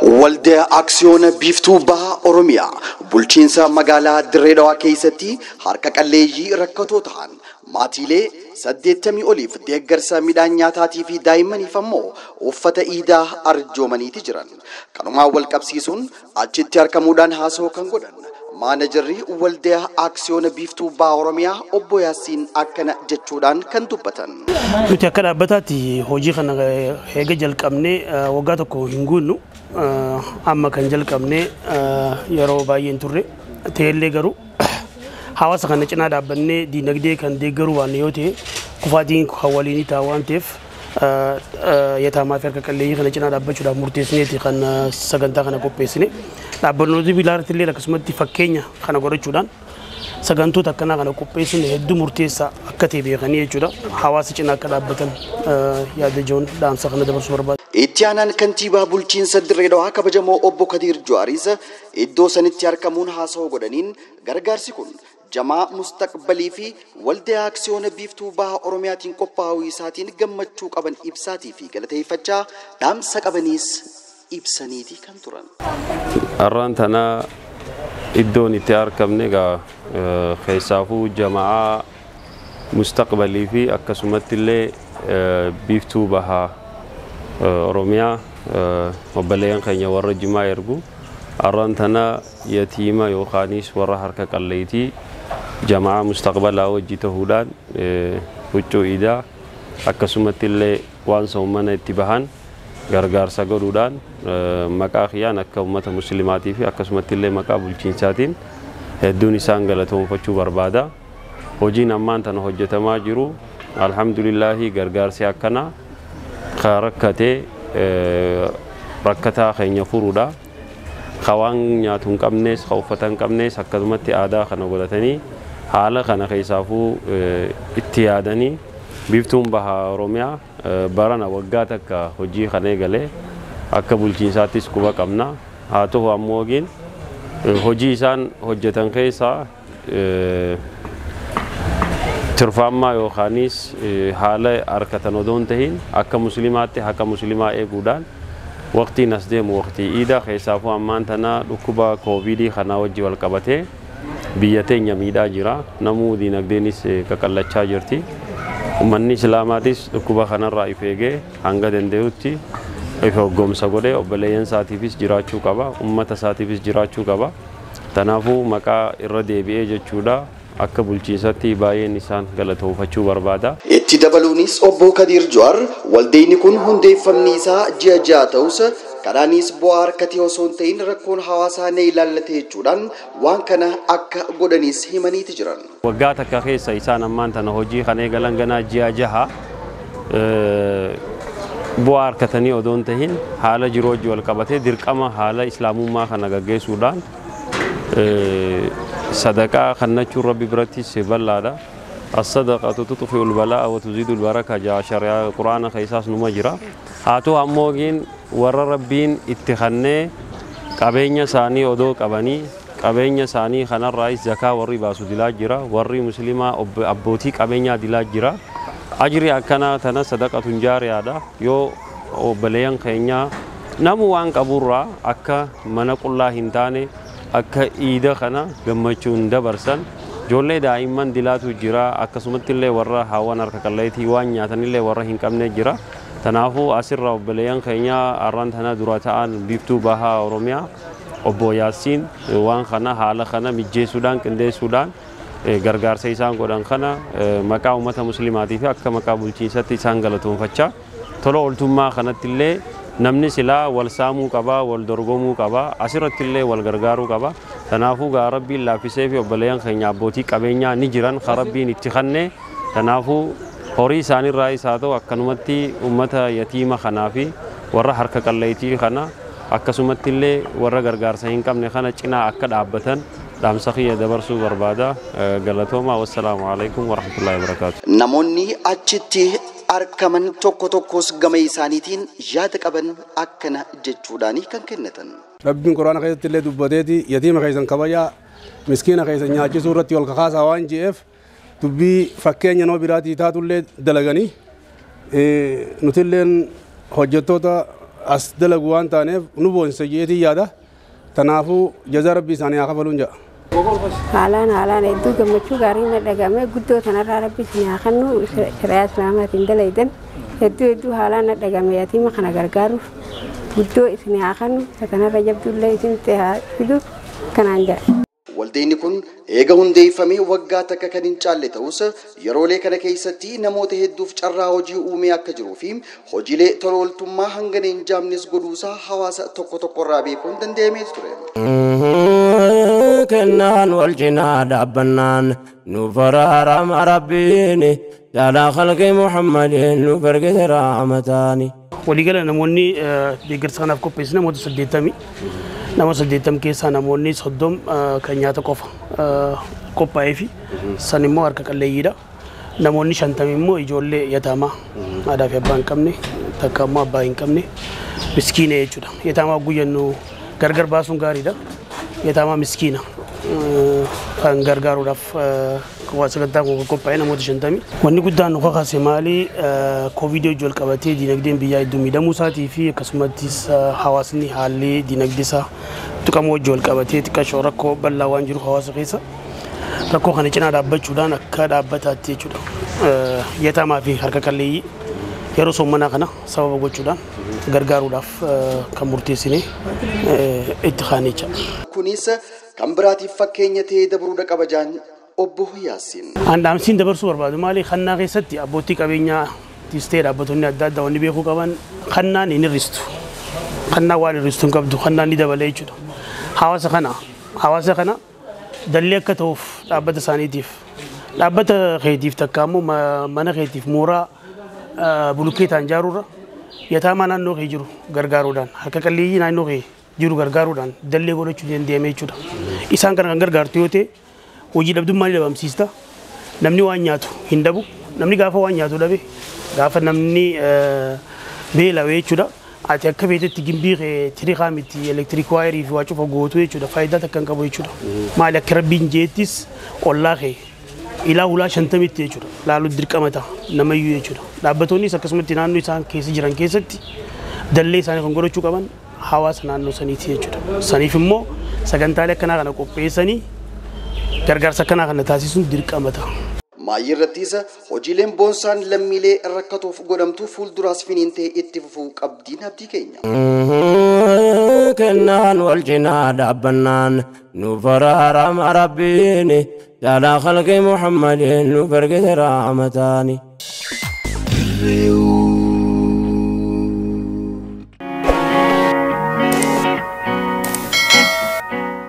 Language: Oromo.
Waldaa Aksiyoona Biftuu Bahaa Oromomiyaa bulchiinsa magaalaa Direwood keessatti harka qalleeyyii rakkatoo ta'an maatiilee 80 oliif deeggarsa midhaan nyaataatii fi daa'immaniif ammoo uffata iidaa arjoomaniiti jiran. Kanumaan wal qabsiisuun achitti argamuudhaan haasoo kan godhan maanajarri Waldaa Aksiyoona Biftuu Bahaa Oromomiyaa obbo Yaasiin akkana jechuudhaan kan dubbatan. Nuti akka dhaabbataatti hojii kana eega jalqabnee waggaa tokko hin guunnu. Amma kan jalqabne yeroo baay'een turre ta'ellee garuu hawaasa kana cinaa dhaabbannee diinagdee kan deeggaruu waan yoo ta'e kufaatiin hawaliinii ta'a waan ta'eef yataamaa fi harka qalleeyyii kana cinaa dhaabbachuudhaaf murteessineeti kan sagantaa kana qopheessine dhaabbannooti bilaarratti illee akkasumatti fakkeenya kana godhachuudhaan sagantoota akkanaa kana qopheessine hedduu murteessaa akka ta'e beekanii jechuudha hawaasa cinaa akka dhaabbatan yaada ijoon dhaamsa kana dabarsuu barbaada. Ittiyaanan kantiibaa bulchiinsa Direwood kabajamoo obbo Kadir Jawaariis iddoo sanitti argamuun haasawaa godhaniin gargaarsi kun jamaa mustaqbalii fi waldaa aksiyoona Biftuu Bahaa Oromiyaatiin qophaa'uu isaatiin gammachuu qaban ibsaatii fi galateeffachaa dhaamsa qabaniis ibsaniiti kan turan. Arraan tana iddoon itti argamne egaa keessaafuu jamaa mustaqbalii fi akkasumatti illee Biftuu Bahaa Oromiyaa obboleeyyan keenya warra jimaa ergu arraan tana yatiima yookaanis warra harka qalleeyyitii jamaa mustaqbalaa wajji ta'uudhaan huccuu iidaa akkasumatti illee waan soomana itti bahan gargaarsa godhuudhaan maqaa kiyyaan akka uummata muslimaatii fi akkasumatti illee maqaa bulchiinsaatiin hedduun isaan galatoomfachuu barbaada. Hojiin ammaan tana hojjetamaa jiru alhamdulillaahi gargaarsi akkanaa rakkatee rakkataa keenya furuudha. Waan nyaatu hin qabnes, uffata hin qabnes akkasumatti aadaa kana godhatanii haala kana keessaafuu itti yaadanii Biftuun Bahaa Oromiyaa barana waggaa takka hojii kana eegalee akka bulchiinsaattis quba qabna. Haa ta'u ammoo hojii isaan hojjetan keessaa tirfammaa yookaanis haala harkatan odoon tahin akka muslimaatti akka muslimaa eeguudhaan waqtiin as deemu waqtii iidaa keessaafuu ammaan tana dhukkuba koovidii kana wajji wal qabatee biyya teenya miidhaa jira namuu diinagdeenis qaqallachaa jirti ummanni islaamaatis dhukkuba kanarraa if eegee hanga danda'utti if hoggomsa godhee obboleeyyan isaatiifis jiraachuu qaba ummata isaatiifis jiraachuu qaba tanaafuu maqaa irra deebi'ee jechuudha. Akka bulchiinsatti baay'een isaan galatoomfachuu barbaada. Itti dabaluunis obbo Kadir Jawaar waldeenni kun hundeeffamni isaa ji'a ja'a ta'us kanaanis bu'aa harkatee osoo hin ta'in rakkoon hawaasaa ni ilaallate jechuudhaan waan kana akka godhanis himaniiti jiran. Waggaa takka keessa isaan ammaan tana hojii kana eegalan ganaa ji'a jaha bu'aa harkatanii odoo hin ta'in haala jiruu wajji wal qabatee dirqama haala islaamummaa kana gaggeessuudhaan صدقة خنّتشو ربي برتي سبلا الصدقة تطفئ البلاء وتزيد البركة جاء شريعة القرآن خيساس نمجرا هاتو هموجين ور ربين اتخنّي قبينيا ساني أدو قبني قبينيا ساني خنا الرئيس زكاة ورّي باسو دلاج جرا ورّي مسلمة أبوتي قبينيا دلاج جرا أجري أكنا تنا صدقة جارية هذا يو بليان كينيا نمو وان كبورا أكا منق الله هنتاني akka iida kana gammachuun dabarsan ijoollee daa'imman dilaatu jira akkasumatti illee warra hawwan harka qalleeyyitii waan nyaatan illee warra hin qabne jira tanaafuu asirra obboleeyyan keenya arraan tana dura ta'an Biftuu Bahaa Oromiyaa obbo Yaasiin waan kana haala kana mijjeessuudhaan qindeessuudhaan gargaarsa isaan godhan kana maqaa uummata muslimaatii fi akka maqaa bulchiinsatti isaan galatoomfachaa tola ooltummaa kanatti illee namni silaa wal saamuu qaba wal dorgomuu qaba asirratti illee wal gargaaruu qaba tanaafuu gaa rabbiin laaffisee fi obboleeyyan keenya abbootii qabeenyaa ni jiran rabbiin itti kennee tanaafuu horii isaaniirraa isaa ta'u akkanumatti uummata yatiima kanaa fi warra harka qalleeyyitii kana akkasumatti illee warra gargaarsa hin qabne kana cinaa akka dhaabbatan dhaamsa kiyya dabarsuu barbaada galatooma wassalaamu alaikum warahmatullahi wabarakaatu. Namoonni achitti argaman tokko tokkos gama isaaniitiin yaada qaban akkana jechuudhaani kan kennatan. Rabbiin Quraana keessatti illee dubbateeti yatiima keessan kabajaa miskiina keessan nyaachisuu irratti wal kakaasaa waan ji'eef dubbii fakkeenya nama biraatii taatullee dalaganii nuti illeen hojjettoota as dalagu waan taaneef nu boonsa jeetii yaada tanaafuu jazaa rabbii isaanii haa kafaluun jedha. haalaan hedduu gammachuu gaarii na dhagahame guddoo tanarraa rabbi isin haa kennu shari'aa islaamaatiin dalaydan hedduu haalaan na dhagahame yatiima kana gargaaruuf guddoo isin haa kennu kanarra jabduullee isinitti haa fidu kanaan jedha. Waldeenni kun eega hundeeffamee waggaa takka kan hin caalle ta'us yeroolee kana keessatti namoota hedduuf carraa hojii uumee akka jiruu fi hojiilee tola ooltummaa hanga hin jaamnes godhuusaa hawaasa tokkorraa beekuun danda'amee ture. Kennaan wal cinaa dhaabbannaan nu faraarama rabbiin jaalaa khalqii Muhammadin nu bargate raamataani. Waliigala namoonni deeggarsa kanaaf qopheessan namoota 80 nama 80 keessaa namoonni 30 kan nyaata qofa qophaa'ee fi san immoo harka qalleeyyiidha. Namoonni 50 immoo ijoollee yataamaa aadaa fi abbaa hin qabne takka immoo abbaa hin qabne miskiina jechuudha. Yataamaa guyyannu gargar baasuun gaariidha. Yataamaa miskiina kan gargaaruudhaaf sagantaa kun qophaa'ee namoota 50. Wanni guddaan nu kakaase maali koovidii wajjin wal qabatee diinagdeen biyyaa hedduu miidhamuu isaatii fi akkasumattis hawaasni haalli diinagdee isaa tuqamoo wajjin wal qabatee xiqqaashoo rakkoo bal'aa waan jiru hawaasa keessa rakkoo kana cinaa dhaabbachuudhaan akka dhaabbataatti jechuudha. Yataamaa fi harka qalleeyyii yeroo sommanaa kana sababa gochuudhaan gargaaruudhaaf kan murteessine itti kaanecha. Kunis kan biraatiif fakkeenya ta'ee dabruudha qabajaan obbo Yaasin. Andaamsiin dabarsuu barbaadu maali kannaa keessatti abbootii qabeenyaa tistee dhaabbatonni adda addaa wanni beekuu qaban kannaan hin hir'istu. Kannaa waan hir'istu hin qabdu kannaan ni dabalee jechuudha. Hawaasa kana dallee akka ta'uuf dhaabbata isaaniitiif dhaabbata keetiif takka immoo mana keetiif mooraa bulukeetaan ijaaruurra yataamaa naannoo kee jiru gargaaruudhaan harka qalleeyyii naannoo kee jiru gargaaruudhaan dallee godhachuu danda'amee jechuudha. Isaan kana kan gargaartu yoo ta'e hojii dhabdummaa ni dhabamsiista. Namni waan nyaatu hin dhabu. Namni gaafa waan nyaatu dhabe gaafa namni beelawee jechuudha. Ati akka beetetti gimbii tiriikaa miti elektiriik waayirii fi waa cufa gootu jechuudha. Faayidaa takka hin qabu jechuudha. Maali akka rabbiin jeettis ollaa kee ilaa ulaa 50 jechuudha. Laaluu dirqama ta'a namayyuu jechuudha. Dhaabbatonnis akkasumatti naannoo isaan keessa jiran keessatti dallee isaanii kan godhachuu qaban hawaasa naannoo saniiti jechuudha. Saniif immoo sagantaalee akkanaa kana qopheessanii gargaarsa akkanaa kana taasisuun dirqama ta'a. Maayyii irrattis hojiileen boonsaan lammiilee rakkatoof godhamtu fuulduraas finiintee itti fufuu qabdiin abdii keenya. Kennaan wal cinaa dhaabbannaan nu faraarama rabbiin jaalaa khalqii Muhammadin nu bargate raamataani.